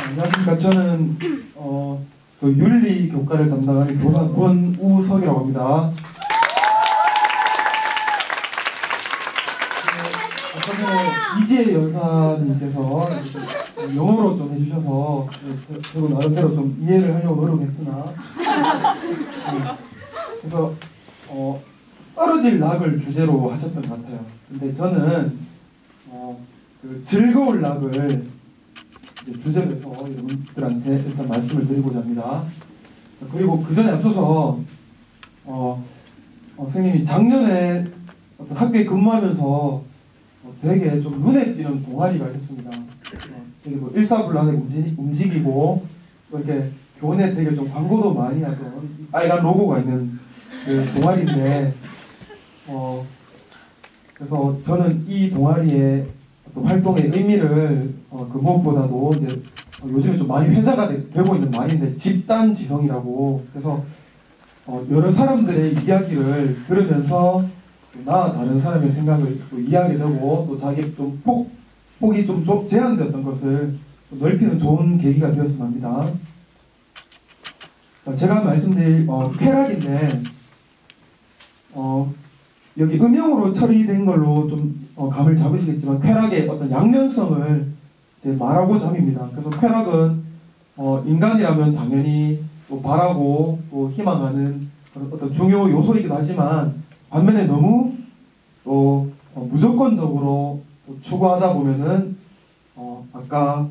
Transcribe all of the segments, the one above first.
안녕하십니까. 저는 그 윤리 교과를 담당하는 교사 권우석이라고 합니다. 아까 전에 이지혜 연사님께서 영어로 좀 해주셔서 저도 나름대로 좀 이해를 하려고 노력했으나 그래서 떨어질 낙을 주제로 하셨던 것 같아요. 근데 저는 그 즐거울 낙을 주제로 해서 여러분들한테 일단 말씀을 드리고자 합니다. 그리고 그 전에 앞서서 선생님이 작년에 어떤 학교에 근무하면서 되게 좀 눈에 띄는 동아리가 있었습니다. 되게 뭐 일사불란하게 움직이고 이렇게 교내 되게 좀 광고도 많이 하던 빨간 로고가 있는 그 동아리인데 그래서 저는 이 동아리의 어떤 활동의 의미를 그 무엇보다도 이제 요즘에 좀 많이 회자가 되고 있는 말인데 집단지성이라고, 그래서 여러 사람들의 이야기를 들으면서 나와 다른 사람의 생각을 또 이해하게 되고 또 자기 좀 폭이 좀 제한되었던 것을 넓히는 좋은 계기가 되었으면 합니다. 제가 말씀드릴 쾌락인데 여기 음영으로 처리된 걸로 좀 감을 잡으시겠지만 쾌락의 어떤 양면성을 이제 말하고자 합니다. 그래서 쾌락은 인간이라면 당연히 또 바라고 또 희망하는 그런 어떤 중요 요소이기도 하지만 반면에 너무 또 무조건적으로 또 추구하다 보면은 아까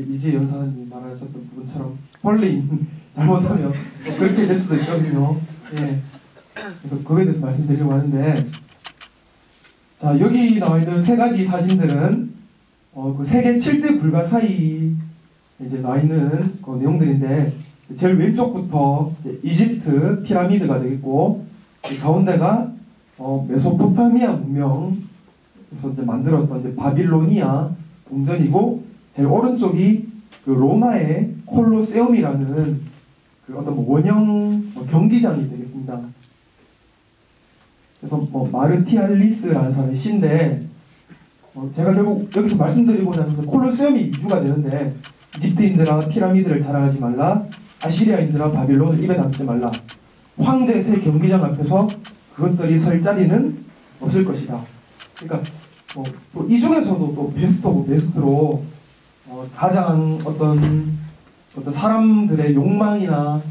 이지혜 연사님이 말하셨던 부분처럼 펄링 잘못하면 그렇게 될 수도 있거든요. 예. 그래서 그거에 대해서 말씀드리려고 하는데, 자, 여기 나와 있는 세 가지 사진들은 그 세계 7대 불가 사이 이제 나와 있는 그 내용들인데, 제일 왼쪽부터 이집트 피라미드가 되겠고, 가운데가 메소포타미아 문명에서 이제 만들었던 이제 바빌로니아 궁전이고, 제일 오른쪽이 그 로마의 콜로세움이라는 그 어떤 원형 경기장이 되겠습니다. 그래서 마르티알리스라는 사람의 시인데 제가 결국 여기서 말씀드리고자 하는 콜로세움이 이유가 되는데, 이집트인들아 피라미드를 자랑하지 말라, 아시리아인들아 바빌론을 입에 담지 말라, 황제의 새 경기장 앞에서 그것들이 설 자리는 없을 것이다. 그러니까 또 이 중에서도 또 베스트고 베스트로 가장 어떤 사람들의 욕망이나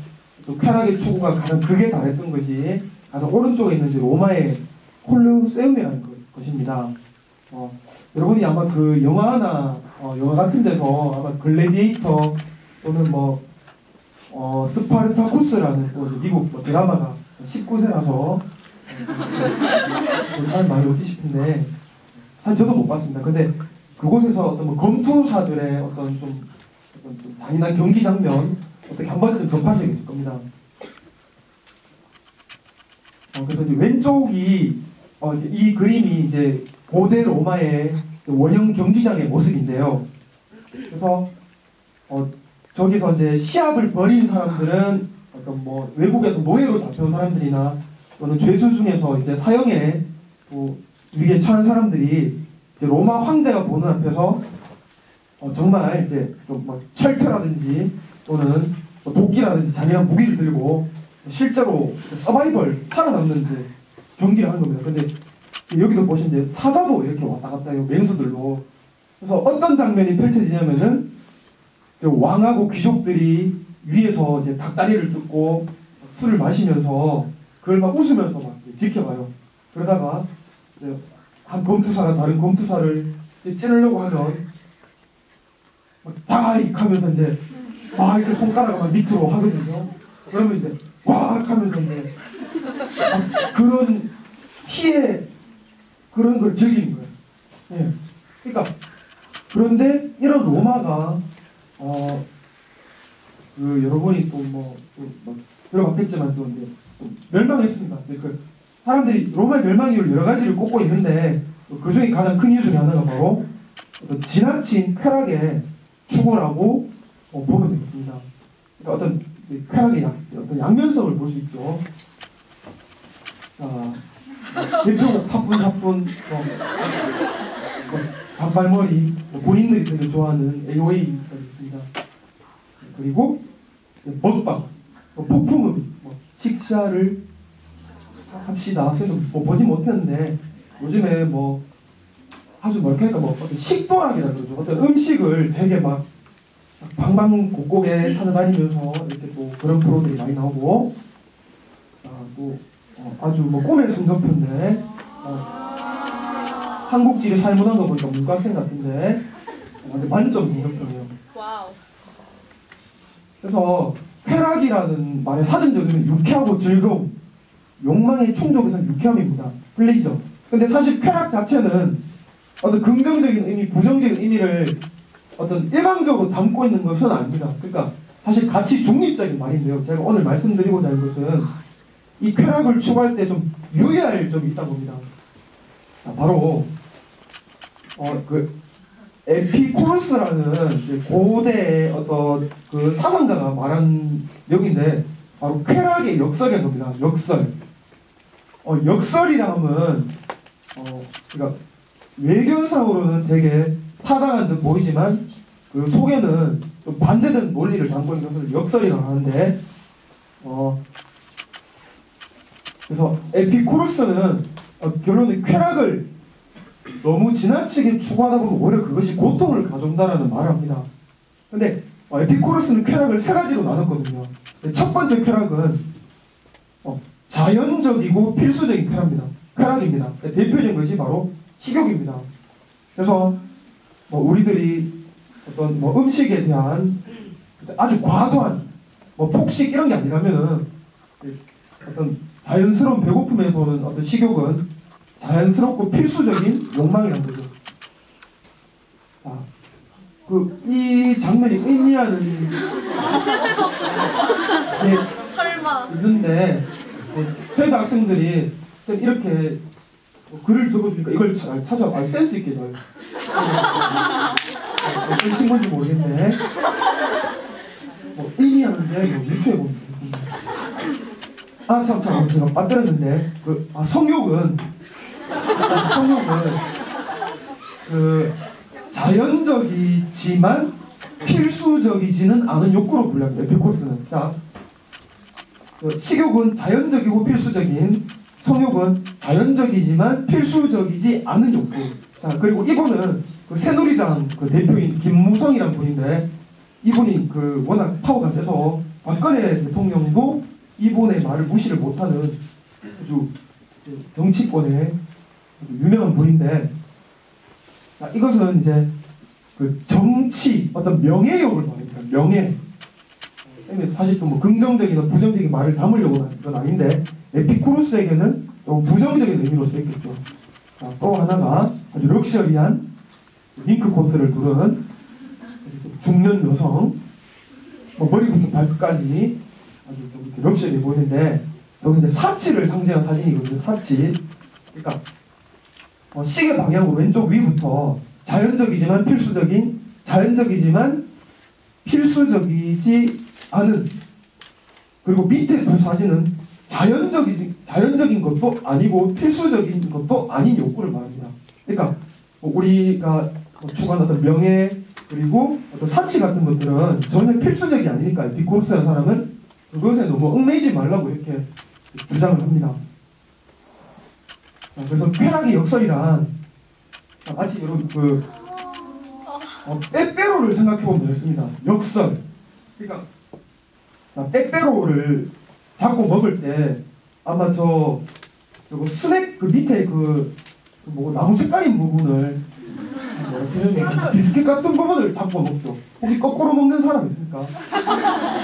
또 쾌락의 추구가 가장 극에 달했던 것이 가장 오른쪽에 있는 로마의 콜로세움이라는 것입니다. 여러분이 아마 그 영화 같은 데서 아마 글래디에이터 또는 스파르타쿠스라는 또 미국 드라마가 19세라서 사람 많이 없기 싶은데 사실 저도 못 봤습니다. 근데 그곳에서 어떤 검투사들의 어떤 좀 잔인한 경기 장면 어떻게 한 번쯤 접한 적이 있을 겁니다. 그래서 이제 왼쪽이 이 그림이 이제 고대 로마의 원형 경기장의 모습인데요. 그래서 저기서 이제 시합을 벌인 사람들은 어떤 외국에서 노예로 잡혀온 사람들이나 또는 죄수 중에서 이제 사형에 위기에 처한 사람들이 이제 로마 황제가 보는 앞에서 정말 이제 좀 철퇴라든지 또는 도끼라든지 잔인한 무기를 들고 실제로 서바이벌 살아남는 이제 경기를 하는 겁니다. 근데 여기도 보시면 이제 사자도 이렇게 왔다 갔다 해요, 맨수들로. 그래서 어떤 장면이 펼쳐지냐면은 왕하고 귀족들이 위에서 이제 닭다리를 뜯고 술을 마시면서 그걸 막 웃으면서 막 지켜봐요. 그러다가 이제 한 검투사가 다른 검투사를 찌르려고 하면 막 다익 하면서 이제 막 이렇게 손가락을 막 밑으로 하거든요. 그러면 이제 왁 하면서 이제 그런 피해 그런 걸 즐기는 거예요. 예. 그러니까 그런데 이런 로마가 여러분이 또 들어봤겠지만 또 이제 멸망했습니다. 그 사람들이 로마의 멸망 이유를 여러 가지를 꼽고 있는데 그 중에 가장 큰 이유 중에 하나가 바로 지나친 쾌락의 추구라고 보면 되겠습니다. 그러니까 어떤 쾌락의 어떤 양면성을 볼 수 있죠. 자, 대표곡 사뿐사뿐 단발머리, 본인들이 되게 좋아하는 AOA가 있습니다. 그리고 먹방, 폭풍음, 식사를 합시다. 그래서 보지 못했는데 요즘에 아주 뭐랄까 어떤 식도락이라 그러죠. 어떤 음식을 되게 막 방방곡곡에 찾아다니면서 이렇게 또 그런 프로들이 많이 나오고, 또 아주 꿈의 성적표인데 삼국지를 살문한 거 보니까 문과생 같은데 만점 성적표네요. 와우. 그래서 쾌락이라는 말의 사전적인 유쾌하고 즐거움, 욕망의 충족에서 유쾌함입니다. 플레이저. 근데 사실 쾌락 자체는 어떤 긍정적인 의미, 부정적인 의미를 어떤 일방적으로 담고 있는 것은 아닙니다. 그러니까 사실 가치 중립적인 말인데요. 제가 오늘 말씀드리고자 할 것은 이 쾌락을 추구할 때 좀 유의할 점이 있다고 봅니다. 바로 그 에피쿠로스라는 고대의 어떤 그 사상가가 말한 내용인데 바로 쾌락의 역설이라는 겁니다. 역설. 역설이라 하면 그러니까 외견상으로는 되게 타당한 듯 보이지만 그 속에는 좀 반대된 논리를 담고 있는 것을 역설이라고 하는데 그래서 에피쿠로스는 결론은 쾌락을 너무 지나치게 추구하다 보면 오히려 그것이 고통을 가져온다라는 말을 합니다. 근데 에피쿠로스는 쾌락을 세 가지로 나눴거든요. 첫 번째 쾌락은 자연적이고 필수적인 쾌락입니다. 대표적인 것이 바로 식욕입니다. 그래서 우리들이 어떤 음식에 대한 아주 과도한 폭식 이런 게 아니라면은 어떤 자연스러운 배고픔에서 오는 어떤 식욕은 자연스럽고 필수적인 욕망이라는 거죠. 이 장면이 의미하는 게 설마 있는데 회사 학생들이 이렇게 글을 적어주니까 이걸 잘 찾아 센스 있게 잘 어떤 친구인지 모르겠네. 의미하는데 유추해 보면 되겠습니다. 참 제가 빠뜨렸는데 성욕은 그 자연적이지만 필수적이지는 않은 욕구로 분류합니다. 에피쿠로스는. 식욕은 자연적이고 필수적인, 성욕은 자연적이지만 필수적이지 않은 욕구. 그리고 이분은 새누리당 대표인 김무성이라는 분인데 이분이 워낙 파워가 세서 박근혜 대통령도 이분의 말을 무시를 못하는 아주 정치권의 유명한 분인데 이것은 이제 정치 어떤 명예욕을 말합니다. 명예. 사실 또 긍정적이나 부정적인 말을 담으려고 하는 건 아닌데 에피쿠로스에게는 좀 부정적인 의미로 쓰였겠죠. 또 하나가 아주 럭셔리한 밍크 코트를 두른 중년 여성, 머리부터 발끝까지 아주 좀 이렇게 럭셔리해 보이는데 여기 사치를 상징한 사진이거든요. 사치. 그러니까 시계 방향으로 왼쪽 위부터 자연적이지만 필수적인, 자연적이지만 필수적이지 않은, 그리고 밑에 두 사진은 자연적인 것도 아니고 필수적인 것도 아닌 욕구를 말합니다. 그러니까 우리가 추구하는 어떤 명예 그리고 어떤 사치 같은 것들은 전혀 필수적이 아니니까 에피쿠로스라는 사람은 그것에 너무 얽매이지 말라고 이렇게 주장을 합니다. 그래서 쾌락의 역설이란 마치 여러분 빼빼로를 생각해보면 되겠습니다. 역설. 그러니까 빼빼로를 잡고 먹을 때 아마 저거 스낵 밑에 나무 색깔인 부분을 비스킷 같은 부분을 잡고 먹죠. 혹시 거꾸로 먹는 사람 있습니까?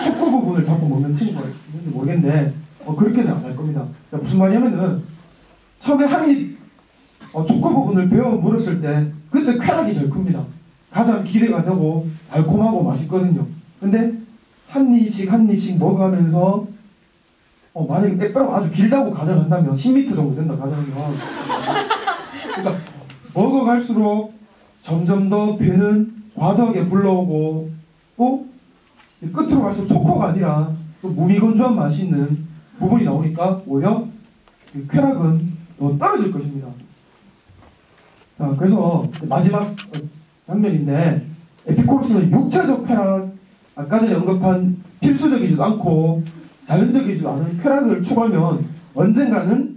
초코 부분을 잡고 먹는 친구가 있는지 모르겠는데 그렇게는 안 할 겁니다. 그러니까 무슨 말이냐면은 처음에 한 입 초코 부분을 베어 물었을 때 그때 쾌락이 제일 큽니다. 가장 기대가 되고 달콤하고 맛있거든요. 근데 한 입씩 먹어가면서 만약에 빼빼로가 아주 길다고 가정한다면 10m 정도 된다 가정하면 그러니까 먹어갈수록 점점 더 배는 과도하게 불러오고 또 끝으로 갈수록 초코가 아니라 또 무미건조한 맛이 있는 부분이 나오니까 오히려 쾌락은 더 떨어질 것입니다. 그래서 마지막 장면인데 에피쿠로스는 육체적 쾌락, 아까 전에 언급한 필수적이지도 않고 자연적이지도 않은 쾌락을 추구하면 언젠가는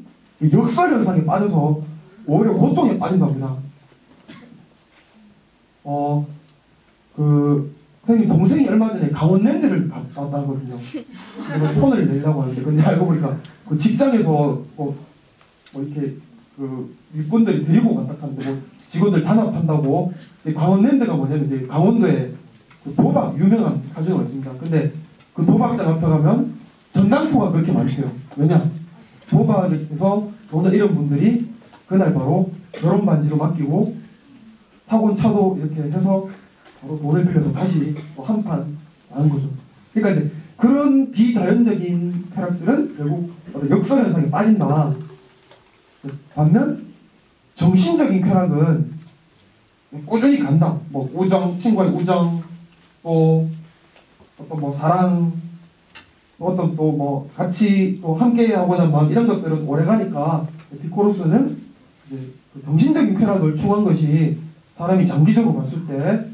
역설 현상에 빠져서 오히려 고통에 빠진답니다. 선생님 동생이 얼마 전에 강원랜드를 갔다 왔거든요. 폰을 내려고 하는데 근데 알고 보니까 그 직장에서 이렇게 그 윗분들이 데리고 간다 하는데 직원들 단합한다고 강원랜드가 뭐냐면 이제 강원도에 그 도박 유명한 카지노가 있습니다. 근데 그 도박장 앞에 가면 전당포가 그렇게 많대요. 왜냐? 도박에서 돈을 잃은 분들이 그날 바로 결혼 반지로 맡기고 타고 온 차도 이렇게 해서 바로 돈을 빌려서 다시 한판 하는 거죠. 그러니까 이제 그런 비자연적인 쾌락들은 결국 역설 현상에 빠진다. 반면 정신적인 쾌락은 꾸준히 간다. 우정, 친구의 우정, 또 어떤 사랑, 어떤 또 같이 또 함께 하고자 하는 마음 이런 것들은 오래 가니까 에피쿠로스는 이제 그 정신적인 쾌락을 추구한 것이 사람이 장기적으로 봤을 때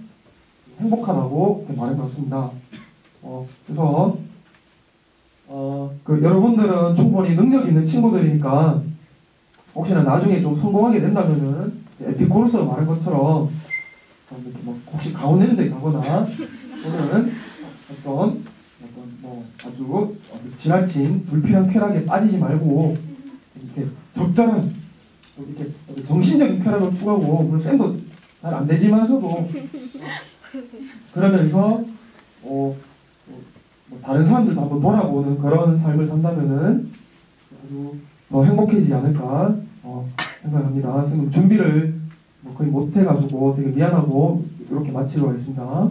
행복하다고 말한 것 같습니다. 그래서 여러분들은 충분히 능력 있는 친구들이니까 혹시나 나중에 좀 성공하게 된다면은 에피쿠로스가 말한 것처럼 이렇게 혹시 강원랜드에 가거나 또는 어떤 아주 지나친 불필요한 쾌락에 빠지지 말고 이렇게 적절한 이렇게 정신적인 쾌락을 추구하고 물론 쌤도 잘 안 되지만서도 그러면서 다른 사람들도 한번 돌아보는 그런 삶을 산다면은 아주 더 행복해지지 않을까 생각합니다. 선생님 준비를 거의 못해가지고 되게 미안하고 이렇게 마치도록 하겠습니다.